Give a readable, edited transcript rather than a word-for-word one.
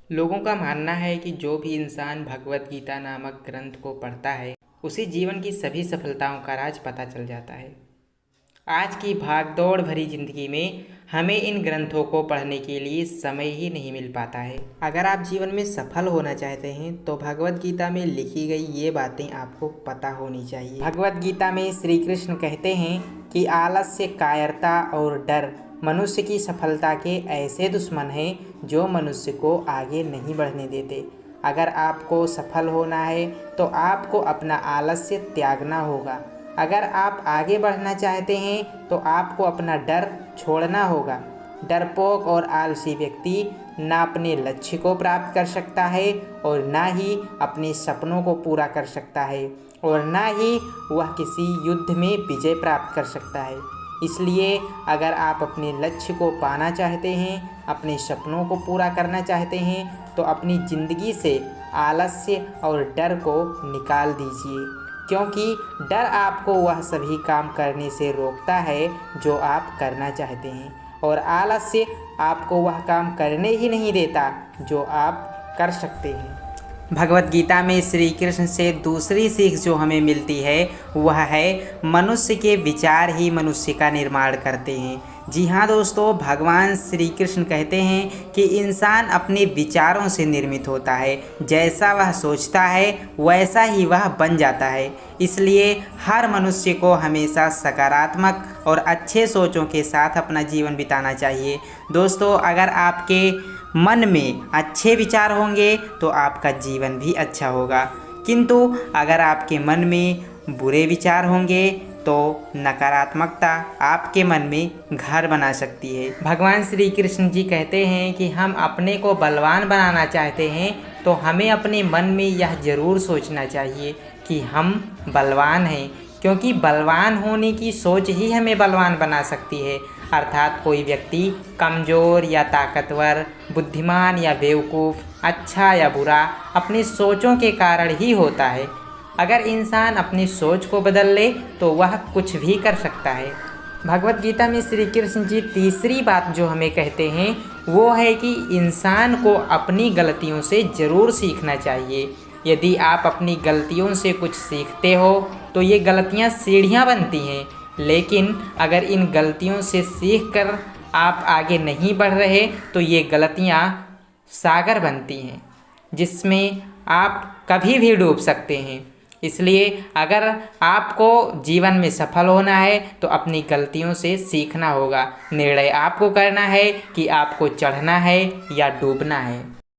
लोगों का मानना है कि जो भी इंसान भगवत गीता नामक ग्रंथ को पढ़ता है उसे जीवन की सभी सफलताओं का राज पता चल जाता है। आज की भागदौड़ भरी जिंदगी में हमें इन ग्रंथों को पढ़ने के लिए समय ही नहीं मिल पाता है। अगर आप जीवन में सफल होना चाहते हैं तो भगवत गीता में लिखी गई ये बातें आपको पता होनी चाहिए। भगवत गीता में श्री कृष्ण कहते हैं कि आलस्य, कायरता और डर मनुष्य की सफलता के ऐसे दुश्मन हैं जो मनुष्य को आगे नहीं बढ़ने देते। अगर आपको सफल होना है तो आपको अपना आलस्य त्यागना होगा। अगर आप आगे बढ़ना चाहते हैं तो आपको अपना डर छोड़ना होगा। डरपोक और आलसी व्यक्ति ना अपने लक्ष्य को प्राप्त कर सकता है और ना ही अपने सपनों को पूरा कर सकता है और ना ही वह किसी युद्ध में विजय प्राप्त कर सकता है। इसलिए अगर आप अपने लक्ष्य को पाना चाहते हैं, अपने सपनों को पूरा करना चाहते हैं तो अपनी ज़िंदगी से आलस्य और डर को निकाल दीजिए, क्योंकि डर आपको वह सभी काम करने से रोकता है जो आप करना चाहते हैं और आलस्य आपको वह काम करने ही नहीं देता जो आप कर सकते हैं। भगवत गीता में श्री कृष्ण से दूसरी सीख जो हमें मिलती है वह है मनुष्य के विचार ही मनुष्य का निर्माण करते हैं। जी हाँ दोस्तों, भगवान श्री कृष्ण कहते हैं कि इंसान अपने विचारों से निर्मित होता है। जैसा वह सोचता है वैसा ही वह बन जाता है। इसलिए हर मनुष्य को हमेशा सकारात्मक और अच्छे सोचों के साथ अपना जीवन बिताना चाहिए। दोस्तों, अगर आपके मन में अच्छे विचार होंगे तो आपका जीवन भी अच्छा होगा, किंतु अगर आपके मन में बुरे विचार होंगे तो नकारात्मकता आपके मन में घर बना सकती है। भगवान श्री कृष्ण जी कहते हैं कि हम अपने को बलवान बनाना चाहते हैं तो हमें अपने मन में यह ज़रूर सोचना चाहिए कि हम बलवान हैं, क्योंकि बलवान होने की सोच ही हमें बलवान बना सकती है। अर्थात कोई व्यक्ति कमज़ोर या ताकतवर, बुद्धिमान या बेवकूफ़, अच्छा या बुरा अपनी सोचों के कारण ही होता है। अगर इंसान अपनी सोच को बदल ले तो वह कुछ भी कर सकता है। भगवत गीता में श्री कृष्ण जी तीसरी बात जो हमें कहते हैं वो है कि इंसान को अपनी गलतियों से ज़रूर सीखना चाहिए। यदि आप अपनी गलतियों से कुछ सीखते हो तो ये गलतियाँ सीढ़ियाँ बनती हैं, लेकिन अगर इन गलतियों से सीखकर आप आगे नहीं बढ़ रहे तो ये गलतियाँ सागर बनती हैं जिसमें आप कभी भी डूब सकते हैं। इसलिए अगर आपको जीवन में सफल होना है तो अपनी गलतियों से सीखना होगा। निर्णय आपको करना है कि आपको चढ़ना है या डूबना है।